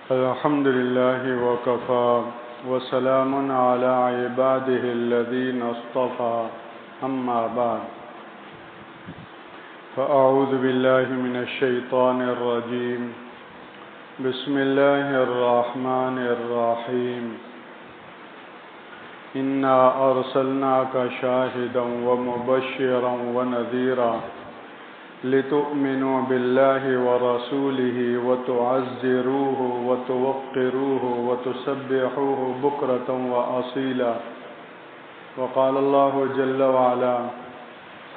الحمد لله وكفى وسلام على عباده الذين اصطفى أما بعد فأعوذ بالله من الشيطان الرجيم بسم الله الرحمن الرحيم إنا أرسلناك شاهدا ومبشرا ونذيرا لتؤمنوا بالله ورسوله وتعزروه وتوقروه وتسبحوه بكرة وأصيلا وقال الله جل وعلا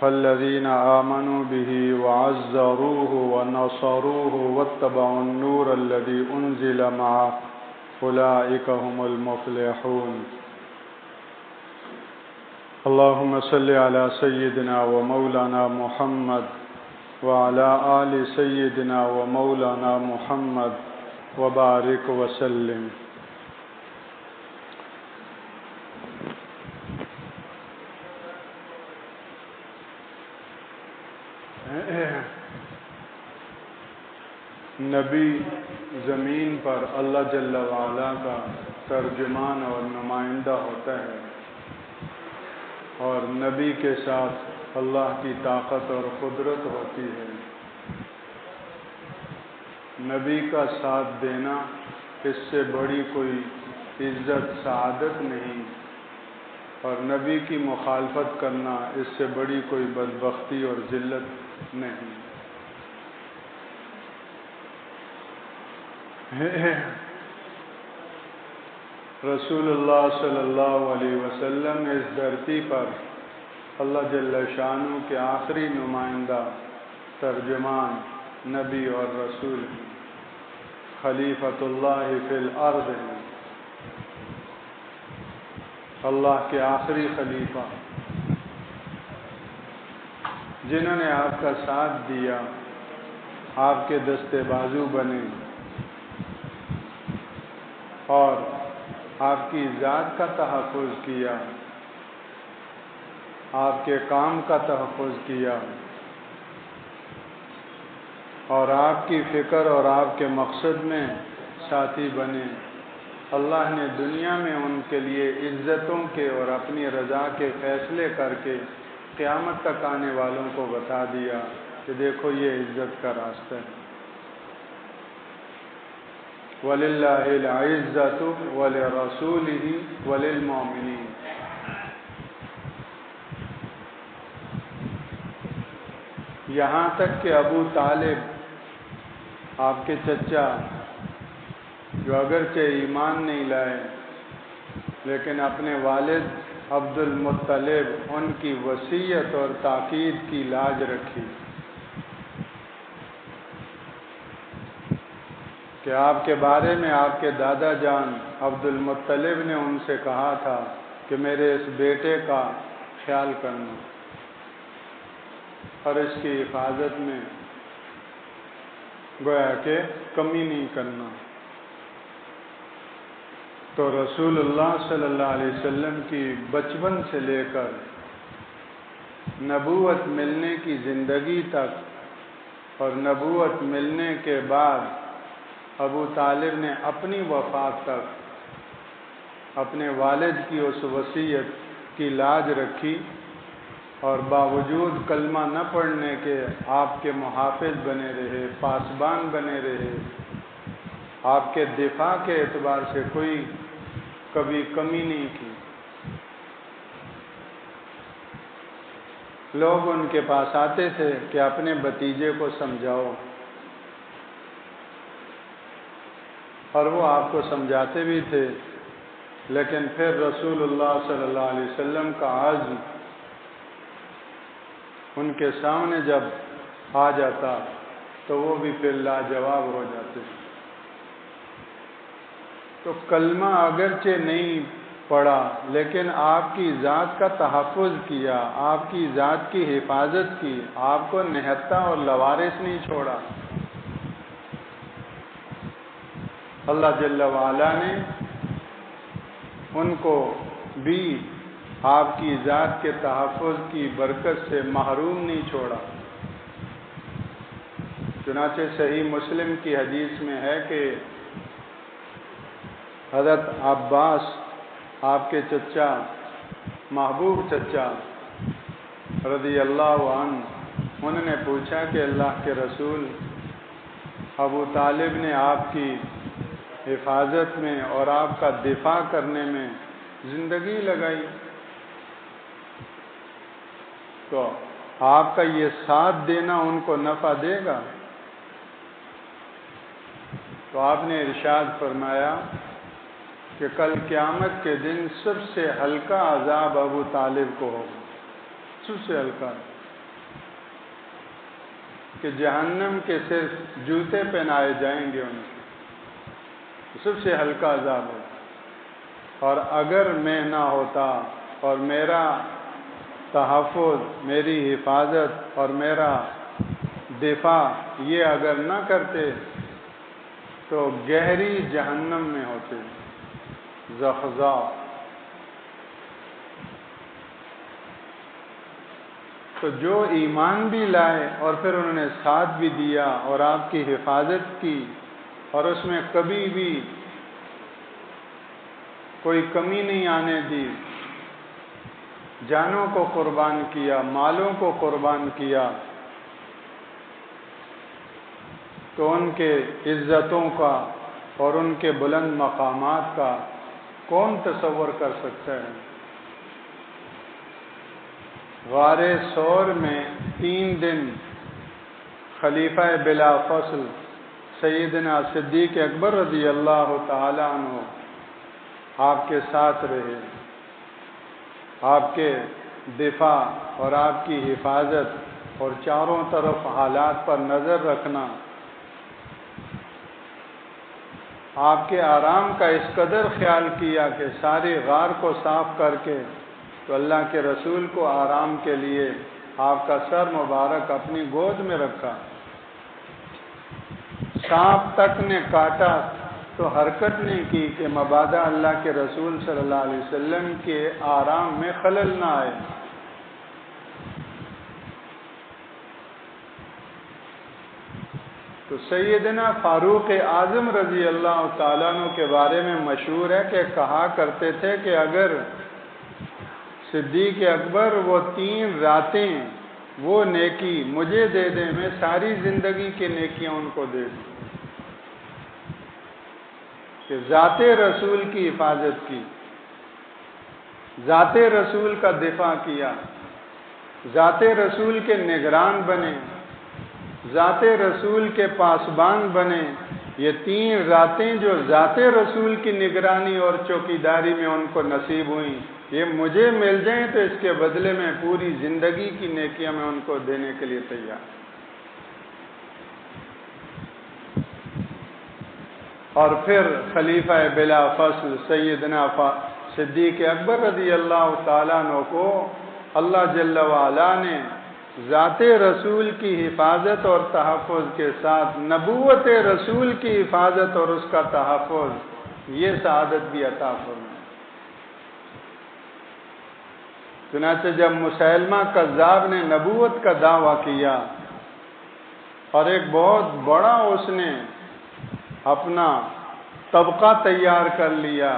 فالذين آمنوا به وعزروه ونصروه واتبعوا النور الذي أنزل معه أولئك هم المفلحون اللهم صل على سيدنا ومولانا محمد وعلى آل سيدنا ومولانا محمد وبارك وسلم نبی زمین پر اللہ جل وعلا کا ترجمان اور نمائندہ ہوتا ہے، اور نبی کے ساتھ اللہ کی طاقت اور قدرت ہوتی ہے۔ نبی کا ساتھ دینا اس سے بڑی کوئی عزت سعادت نہیں، اور نبی کی مخالفت کرنا اس سے بڑی کوئی بدبختی اور ذلت نہیں۔ رسول اللہ صلی اللہ علیہ وسلم اس دھرتی پر اللہ جل شانہ کے آخری نمائندہ، ترجمان، نبی اور رسول ہیں، خلیفۃ اللہ فی الارض ہیں، اللہ کے آخری خلیفہ، جنہوں نے آپ کا ساتھ دیا، آپ کے دستے بازو بنے اور آپ کی ذات کا تحفظ کیا، آپ کے کام کا تحفظ کیا، اور آپ کی فکر اور آپ کے مقصد میں ساتھی بنے۔ اللہ نے دنیا میں ان کے لیے عزتوں کے اور اپنی رضا کے فیصلے کر کے قیامت تک آنے والوں کو بتا دیا کہ دیکھو یہ عزت کا راستہ ہے۔ وَلِلَّهِ الْعِزَّةُ وَلِرَسُولِهِ وَلِلْمُؤْمِنِينَ۔ یہاں تک کہ ابو طالب، آپ کے چچا، جو اگرچہ ایمان نہیں لائے لیکن اپنے والد عبد المطلب ان کی وصیت اور تاکید کی لاج رکھی کہ آپ کے بارے میں آپ کے دادا جان عبد المطلب نے ان سے کہا تھا کہ میرے اس بیٹے کا خیال کرنا اور اس کی حفاظت میں گویا کہ کمی نہیں کرنا۔ تو رسول اللہ صلی اللہ علیہ وسلم کی بچپن سے لے کر نبوت ملنے کی زندگی تک اور نبوت ملنے کے بعد ابو طالب نے اپنی وفات تک اپنے والد کی اس وصیت کی لاج رکھی، اور باوجود کلمہ نہ پڑھنے کے آپ کے محافظ بنے رہے، پاسبان بنے رہے، آپ کے دفاع کے اعتبار سے کوئی کبھی کمی نہیں کی۔ لوگ ان کے پاس آتے تھے کہ اپنے بھتیجے کو سمجھاؤ، اور وہ آپ کو سمجھاتے بھی تھے، لیکن پھر رسول اللہ صلی اللہ علیہ وسلم کا عزم ان کے سامنے جب آ جاتا تو وہ بھی پھر لاجواب ہو جاتے۔ تو کلمہ اگرچہ نہیں پڑھا لیکن آپ کی ذات کا تحفظ کیا، آپ کی ذات کی حفاظت کی، آپ کو نہتا اور لوارث نہیں چھوڑا۔ اللہ جل وعلا نے ان کو بھی آپ کی ذات کے تحفظ کی برکت سے محروم نہیں چھوڑا۔ چنانچہ صحیح مسلم کی حدیث میں ہے کہ حضرت عباس آپ کے چچا محبوب چچا رضی اللہ عنہ، انہوں نے پوچھا کہ اللہ کے رسول، ابو طالب نے آپ کی حفاظت میں اور آپ کا دفاع کرنے میں زندگی لگائی، تو آپ کا یہ ساتھ دینا ان کو نفع دے گا؟ تو آپ نے ارشاد فرمایا کہ کل قیامت کے دن سب سے ہلکا عذاب ابو طالب کو ہوگا، سب سے ہلکا، کہ جہنم کے صرف جوتے پہنائے جائیں گے ان کو، سب سے ہلکا عذاب ہوگا۔ اور اگر میں نہ ہوتا اور میرا تحفظ، میری حفاظت اور میرا دفاع یہ اگر نہ کرتے تو گہری جہنم میں ہوتے، زخزا۔ تو جو ایمان بھی لائے اور پھر انہوں نے ساتھ بھی دیا اور آپ کی حفاظت کی اور اس میں کبھی بھی کوئی کمی نہیں آنے دی، جانوں کو قربان کیا، مالوں کو قربان کیا، تو ان کے عزتوں کا اور ان کے بلند مقامات کا کون تصور کر سکتا ہے؟ غار ثور میں 3 دن خلیفہ بلا فصل سیدنا صدیق اکبر رضی اللہ تعالی عنہ آپ کے ساتھ رہے، آپ کے دفاع اور آپ کی حفاظت اور چاروں طرف حالات پر نظر رکھنا، آپ کے آرام کا اس قدر خیال کیا کہ سارے غار کو صاف کر کے تو اللہ کے رسول کو آرام کے لیے آپ کا سر مبارک اپنی گود میں رکھا۔ سانپ تک نے کاٹا تو حرکت نہیں کی کہ مبادا اللہ کے رسول صلی اللہ علیہ وسلم کے آرام میں خلل نہ آئے۔ تو سیدنا فاروق اعظم رضی اللہ تعالیٰ عنہ کے بارے میں مشہور ہے کہ کہا کرتے تھے کہ اگر صدیق اکبر وہ 3 راتیں وہ نیکی مجھے دے دیں، میں ساری زندگی کی نیکیاں ان کو دے دوں، کہ ذات رسول کی حفاظت کی، ذات رسول کا دفاع کیا، ذات رسول کے نگران بنے، ذات رسول کے پاسبان بنے۔ یہ 3 راتیں جو ذات رسول کی نگرانی اور چوکیداری میں ان کو نصیب ہوئیں، یہ مجھے مل جائیں تو اس کے بدلے میں پوری زندگی کی نیکیاں میں ان کو دینے کے لیے تیار۔ اور پھر خلیفہ بلا فصل سیدنا صدیق اکبر رضی اللہ تعالیٰ عنہ کو اللہ جل وعلا نے ذات رسول کی حفاظت اور تحفظ کے ساتھ نبوت رسول کی حفاظت اور اس کا تحفظ، یہ سعادت بھی عطا فرمائی۔ چنانچہ جب مسیلمہ کذاب نے نبوت کا دعویٰ کیا اور ایک بہت بڑا اس نے اپنا طبقہ تیار کر لیا،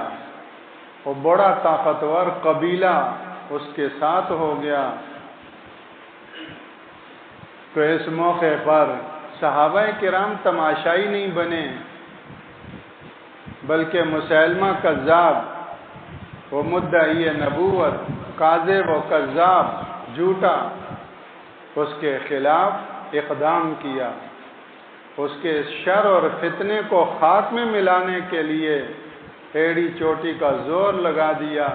وہ بڑا طاقتور قبیلہ اس کے ساتھ ہو گیا، تو اس موقع پر صحابہ کرام تماشائی نہیں بنے، بلکہ مسیلمہ کذاب وہ مدعی نبوت، کاذب و کذاب، جھوٹا، اس کے خلاف اقدام کیا، اس کے شر اور فتنے کو خاک میں ملانے کے لیے ایڑی چوٹی کا زور لگا دیا،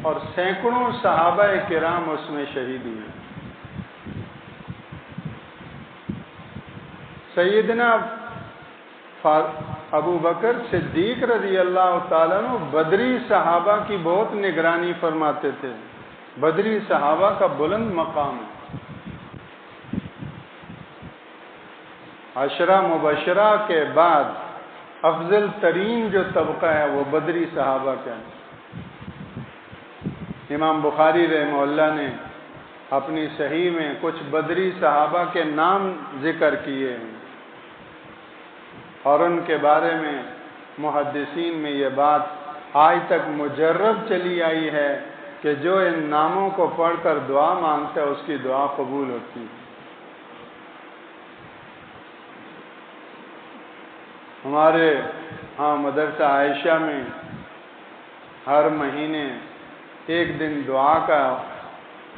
اور سینکڑوں صحابہ کرام اس میں شہید ہوئے۔ سیدنا ابو بکر صدیق رضی اللہ تعالیٰ عنہ بدری صحابہ کی بہت نگرانی فرماتے تھے، بدری صحابہ کا بلند مقام ہے۔ 10 مبشرہ کے بعد افضل ترین جو طبقہ ہے وہ بدری صحابہ کا ہے۔ امام بخاری رحمہ اللہ نے اپنی صحیح میں کچھ بدری صحابہ کے نام ذکر کیے ہیں، اور ان کے بارے میں محدثین میں یہ بات آج تک مجرب چلی آئی ہے کہ جو ان ناموں کو پڑھ کر دعا مانگتا ہے اس کی دعا قبول ہوتی ہے۔ ہمارے ہاں مدرسہ عائشہ میں ہر مہینے ایک دن دعا کا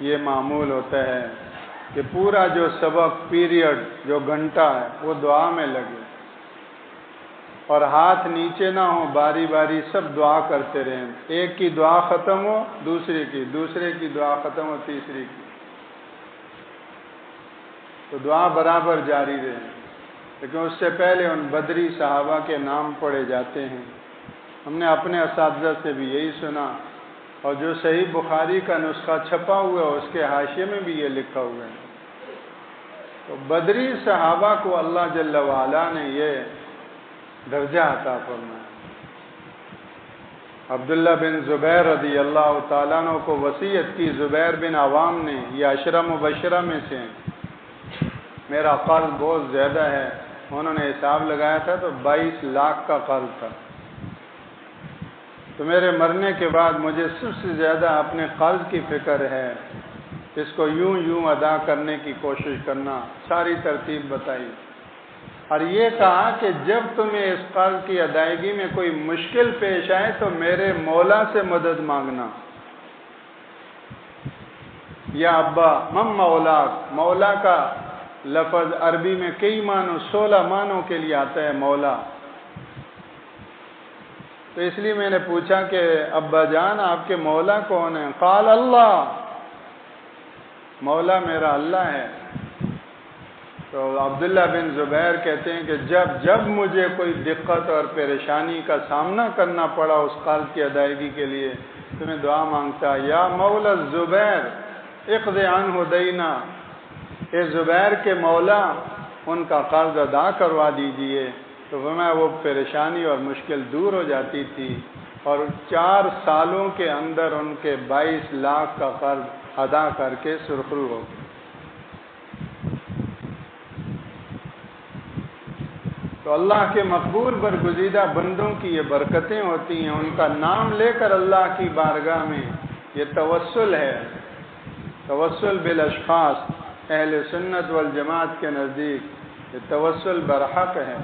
یہ معمول ہوتا ہے کہ پورا جو سبق پیریڈ جو گھنٹہ ہے وہ دعا میں لگے اور ہاتھ نیچے نہ ہو، باری باری سب دعا کرتے رہیں، ایک کی دعا ختم ہو دوسرے کی دعا ختم ہو تیسری کی، تو دعا برابر جاری رہے۔ لیکن اس سے پہلے ان بدری صحابہ کے نام پڑھے جاتے ہیں۔ ہم نے اپنے اساتذہ سے بھی یہی سنا، اور جو صحیح بخاری کا نسخہ چھپا ہوا ہے اس کے حاشیے میں بھی یہ لکھا ہوا ہے۔ تو بدری صحابہ کو اللہ جل وعلا نے یہ درجہ عطا فرمایا۔ عبداللہ بن زبیر رضی اللہ تعالیٰ عنہ کو وصیت کی زبیر بن عوام نے، یہ عشرہ مبشرہ میں سے ہیں، میرا قرض بہت زیادہ ہے، انہوں نے حساب لگایا تھا تو 22 لاکھ کا قرض تھا، تو میرے مرنے کے بعد مجھے سب سے زیادہ اپنے قرض کی فکر ہے، اس کو یوں ادا کرنے کی کوشش کرنا، ساری ترتیب بتائی، اور یہ کہا کہ جب تمہیں اس قرض کی ادائیگی میں کوئی مشکل پیش آئے تو میرے مولا سے مدد مانگنا۔ یا ابا من مولاک، مولا کا لفظ عربی میں کئی معنوں 16 معنوں کے لیے آتا ہے مولا، تو اس لیے میں نے پوچھا کہ ابا جان آپ کے مولا کون ہیں؟ قال اللہ، مولا میرا اللہ ہے۔ تو عبداللہ بن زبیر کہتے ہیں کہ جب مجھے کوئی دقت اور پریشانی کا سامنا کرنا پڑا اس قرض کی ادائیگی کے لیے تو میں دعا مانگتا، یا مولا زبیر اقض عنہ دینا، اے زبیر کے مولا ان کا قرض ادا کروا دیجئے، تو میں وہ پریشانی اور مشکل دور ہو جاتی تھی، اور 4 سالوں کے اندر ان کے 22 لاکھ کا قرض ادا کر کے سرخرو ہو گئے۔ تو اللہ کے مقبول برگزیدہ بندوں کی یہ برکتیں ہوتی ہیں، ان کا نام لے کر اللہ کی بارگاہ میں یہ توسل ہے، توسل بالاشخاص، اہل سنت والجماعت کے نزدیک یہ توسل برحق ہے۔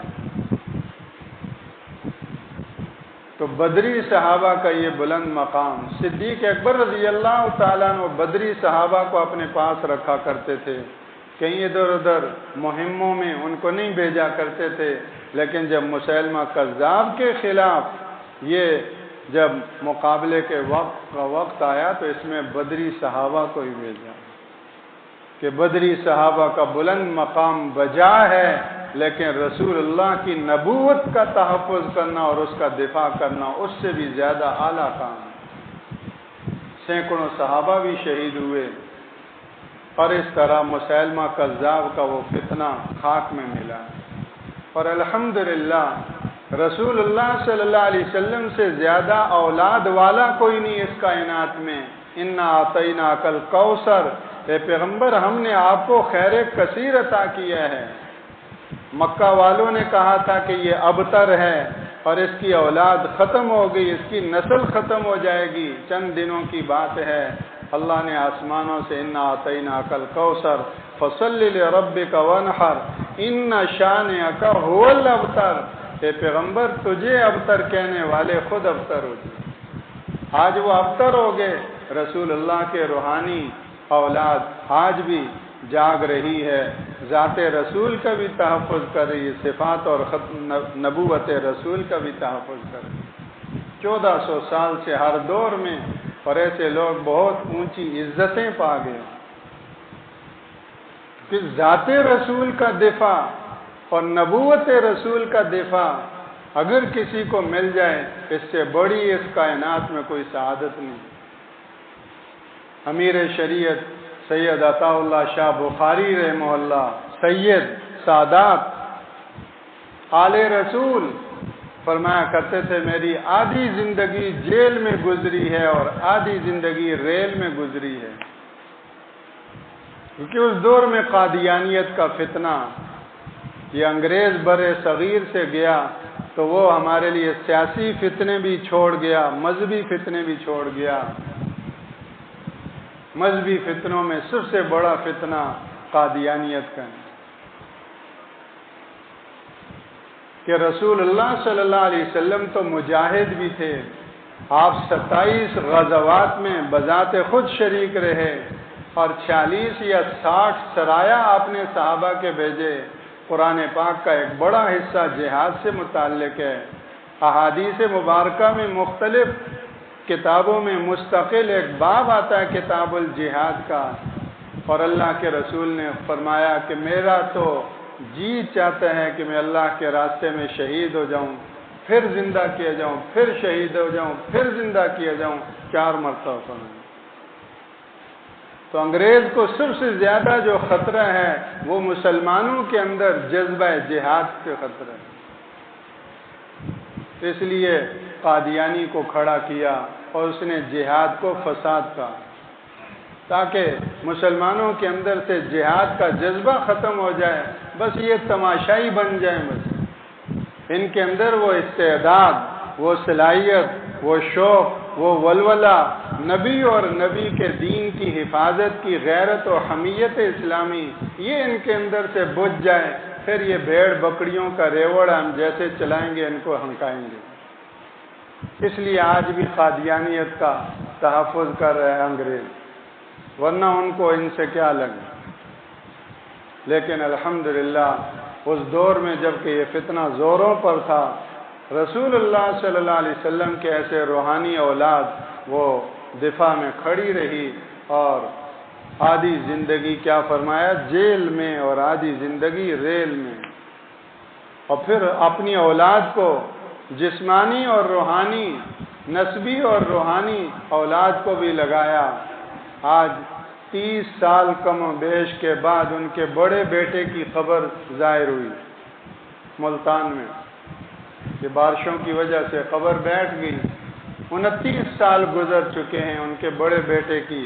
تو بدری صحابہ کا یہ بلند مقام، صدیق اکبر رضی اللہ تعالیٰ عنہ بدری صحابہ کو اپنے پاس رکھا کرتے تھے، کہیں ادھر ادھر مہموں میں ان کو نہیں بھیجا کرتے تھے، لیکن جب مسیلمہ کذاب کے خلاف یہ جب مقابلے کے وقت آیا تو اس میں بدری صحابہ کو ہی بھیجا کہ بدری صحابہ کا بلند مقام بجا ہے، لیکن رسول اللہ کی نبوت کا تحفظ کرنا اور اس کا دفاع کرنا اس سے بھی زیادہ اعلیٰ کام ہے۔ سینکڑوں صحابہ بھی شہید ہوئے، اور اس طرح مسیلمہ کذاب کا وہ فتنہ خاک میں ملا، اور الحمدللہ رسول اللہ صلی اللہ علیہ وسلم سے زیادہ اولاد والا کوئی نہیں اس کائنات میں۔ انا اعطیناک الکوثر، اے پیغمبر ہم نے آپ کو خیر کثیر عطا کیا ہے۔ مکہ والوں نے کہا تھا کہ یہ ابتر ہے اور اس کی اولاد ختم ہو گئی، اس کی نسل ختم ہو جائے گی، چند دنوں کی بات ہے۔ اللہ نے آسمانوں سے انا اعطیناک الکوثر فصلی لربک وانحر ان شانئک هو الابتر، اے پیغمبر تجھے ابتر کہنے والے خود ابتر ہو گئے۔ آج وہ ابتر ہو گئے، رسول اللہ کے روحانی اولاد آج بھی جاگ رہی ہے، ذات رسول کا بھی تحفظ کر رہی ہے، صفات اور نبوت رسول کا بھی تحفظ کر رہی ہے 1400 سال سے ہر دور میں، اور ایسے لوگ بہت اونچی عزتیں پا گئے کہ ذات رسول کا دفاع اور نبوت رسول کا دفاع اگر کسی کو مل جائے اس سے بڑی اس کائنات میں کوئی سعادت نہیں۔ امیر شریعت سید عطا اللہ شاہ بخاری رحمہ اللہ، سید سادات آل رسول فرمایا کرتے تھے میری آدھی زندگی جیل میں گزری ہے اور آدھی زندگی ریل میں گزری ہے، کیونکہ اس دور میں قادیانیت کا فتنہ یہ انگریز برے صغیر سے گیا تو وہ ہمارے لیے سیاسی فتنے بھی چھوڑ گیا، مذہبی فتنے بھی چھوڑ گیا۔ مذہبی فتنوں میں سب سے بڑا فتنہ قادیانیت کا ہے کہ رسول اللہ صلی اللہ علیہ وسلم تو مجاہد بھی تھے، آپ 27 غزوات میں بذات خود شریک رہے اور 46 یا 60 سرایہ آپ نے صحابہ کے بھیجے۔ قرآن پاک کا ایک بڑا حصہ جہاد سے متعلق ہے۔ احادیث مبارکہ میں مختلف کتابوں میں مستقل ایک باب آتا ہے کتاب الجہاد کا، اور اللہ کے رسول نے فرمایا کہ میرا تو جی چاہتا ہے کہ میں اللہ کے راستے میں شہید ہو جاؤں، پھر زندہ کیا جاؤں، پھر شہید ہو جاؤں، پھر زندہ کیا جاؤں، 4 مرتبہ فرمایا۔ تو انگریز کو سب سے زیادہ جو خطرہ ہے وہ مسلمانوں کے اندر جذبہ جہاد کے خطرہ ہے۔ اس لیے قادیانی کو کھڑا کیا اور اس نے جہاد کو فساد کہا، تاکہ مسلمانوں کے اندر سے جہاد کا جذبہ ختم ہو جائے، بس یہ تماشائی بن جائیں، بس ان کے اندر وہ استعداد، وہ صلاحیت، وہ شوق، وہ ولولہ، نبی اور نبی کے دین کی حفاظت کی غیرت و حمیت اسلامی، یہ ان کے اندر سے بجھ جائے، پھر یہ بھیڑ بکریوں کا ریوڑ ہم جیسے چلائیں گے ان کو ہنکائیں گے۔ اس لیے آج بھی قادیانیت کا تحفظ کر رہے ہیں انگریز، ورنہ ان کو ان سے کیا لگا۔ لیکن الحمدللہ اس دور میں جب کہ یہ فتنہ زوروں پر تھا، رسول اللہ صلی اللہ علیہ وسلم کے ایسے روحانی اولاد وہ دفاع میں کھڑی رہی، اور آدھی زندگی کیا فرمایا، جیل میں، اور آدھی زندگی ریل میں، اور پھر اپنی اولاد کو جسمانی اور روحانی، نسبی اور روحانی اولاد کو بھی لگایا۔ آج 30 سال کم و بیش کے بعد ان کے بڑے بیٹے کی خبر ظاہر ہوئی ملتان میں، کہ بارشوں کی وجہ سے خبر بیٹھ گئی۔ 29 سال گزر چکے ہیں ان کے بڑے بیٹے کی،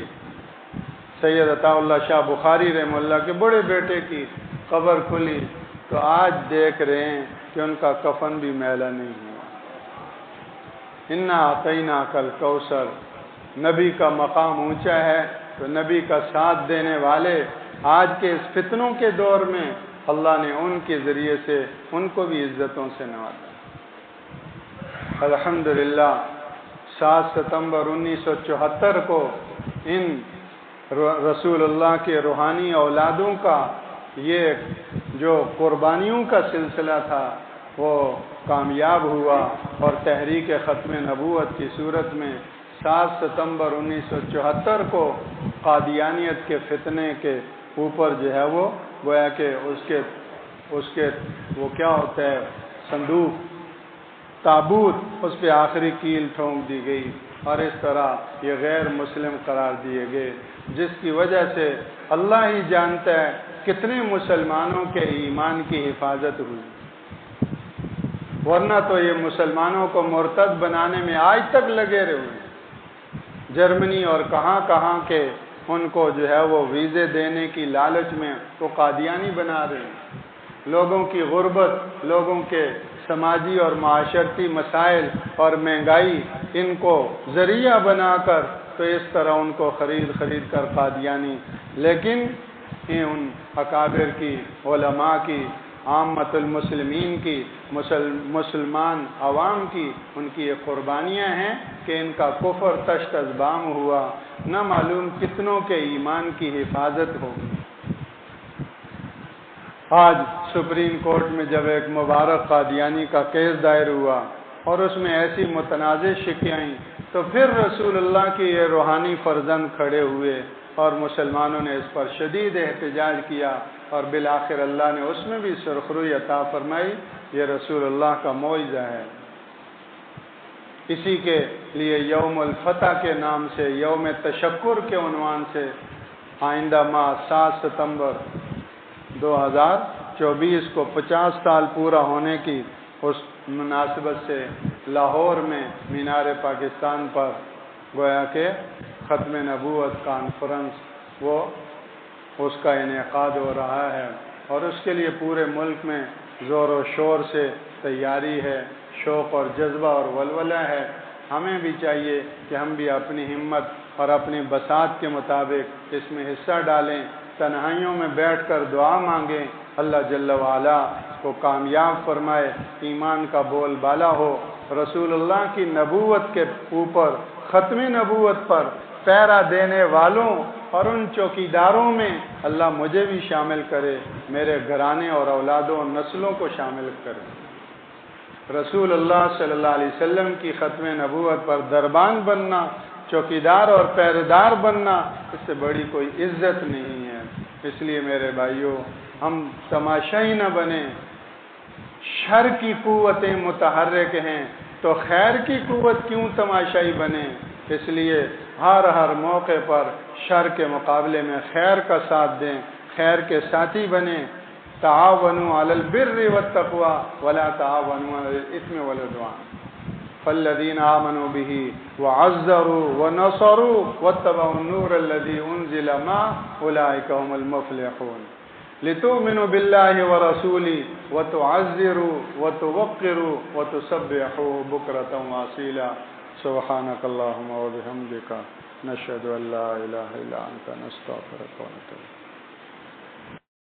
سید عطا اللہ شاہ بخاری رحمہ اللہ کے بڑے بیٹے کی خبر کھلی، تو آج دیکھ رہے ہیں کہ ان کا کفن بھی میلا نہیں ہوا۔ انا اعطیناک الکوثر، نبی کا مقام اونچا ہے، تو نبی کا ساتھ دینے والے آج کے اس فتنوں کے دور میں اللہ نے ان کے ذریعے سے ان کو بھی عزتوں سے نوازا۔ الحمدللہ 7 ستمبر 1974 کو ان رسول اللہ کے روحانی اولادوں کا یہ جو قربانیوں کا سلسلہ تھا وہ کامیاب ہوا، اور تحریک ختم نبوت کی صورت میں 7 ستمبر 1974 کو قادیانیت کے فتنے کے اوپر جو ہے وہ گویا کہ اس کے وہ کیا ہوتا ہے، صندوق، تابوت، اس پہ آخری کیل ٹھونک دی گئی، اور اس طرح یہ غیر مسلم قرار دیے گئے، جس کی وجہ سے اللہ ہی جانتا ہے کتنے مسلمانوں کے ایمان کی حفاظت ہوئی، ورنہ تو یہ مسلمانوں کو مرتد بنانے میں آج تک لگے رہے، جرمنی اور کہاں کہاں کے ان کو جو ہے وہ ویزے دینے کی لالچ میں تو قادیانی بنا رہے ہیں۔ لوگوں کی غربت، لوگوں کے سماجی اور معاشرتی مسائل اور مہنگائی، ان کو ذریعہ بنا کر تو اس طرح ان کو خرید کر قادیانی، لیکن ان اکابر کی، علماء کی، عامت المسلمین کی، مسلمان عوام کی، ان کی یہ قربانیاں ہیں کہ ان کا کفر تشت ازبام ہوا، نہ معلوم کتنوں کے ایمان کی حفاظت ہوگی۔ آج سپریم کورٹ میں جب ایک مبارک قادیانی کا کیس دائر ہوا اور اس میں ایسی متنازع شکیں آئیں، تو پھر رسول اللہ کے یہ روحانی فرزند کھڑے ہوئے اور مسلمانوں نے اس پر شدید احتجاج کیا، اور بالآخر اللہ نے اس میں بھی سرخروئی عطا فرمائی۔ یہ رسول اللہ کا معجزہ ہے۔ اسی کے لیے یوم الفتح کے نام سے، یوم تشکر کے عنوان سے آئندہ ماہ 7 ستمبر 2024 کو 50 سال پورا ہونے کی اس مناسبت سے لاہور میں مینار پاکستان پر گویا کہ ختم نبوت کانفرنس وہ اس کا انعقاد ہو رہا ہے، اور اس کے لیے پورے ملک میں زور و شور سے تیاری ہے، شوق اور جذبہ اور ولولہ ہے۔ ہمیں بھی چاہیے کہ ہم بھی اپنی ہمت اور اپنی بساط کے مطابق اس میں حصہ ڈالیں، تنہائیوں میں بیٹھ کر دعا مانگیں، اللہ جل وعلا کو کامیاب فرمائے، ایمان کا بول بالا ہو، رسول اللہ کی نبوت کے اوپر، ختم نبوت پر پیرا دینے والوں اور ان چوکیداروں میں اللہ مجھے بھی شامل کرے، میرے گھرانے اور اولادوں اور نسلوں کو شامل کرے۔ رسول اللہ صلی اللہ علیہ وسلم کی ختم نبوت پر دربان بننا، چوکیدار اور پہرےدار بننا، اس سے بڑی کوئی عزت نہیں ہے۔ اس لیے میرے بھائیوں، ہم تماشائی نہ بنیں۔ شر کی قوتیں متحرک ہیں تو خیر کی قوت کیوں تماشائی بنے؟ اس لیے ہر موقع پر شر کے مقابلے میں خیر کا ساتھ دیں، خیر کے ساتھی بنیں۔ تعاونوا علی البر والتقوی ولا تعاونوا علی الاثم والعدوان فالذین آمنوا به وعزروا ونصروا واتبعوا النور الذي انزل معه اولئک هم المفلحون لتؤمنوا بالله ورسوله وتعزروا وتوقروا وتسبحوا بكرة وأصيلا سبحانك اللهم وبحمدك نشهد أن لا إله إلا أنت نستغفرك ونتوب إليك.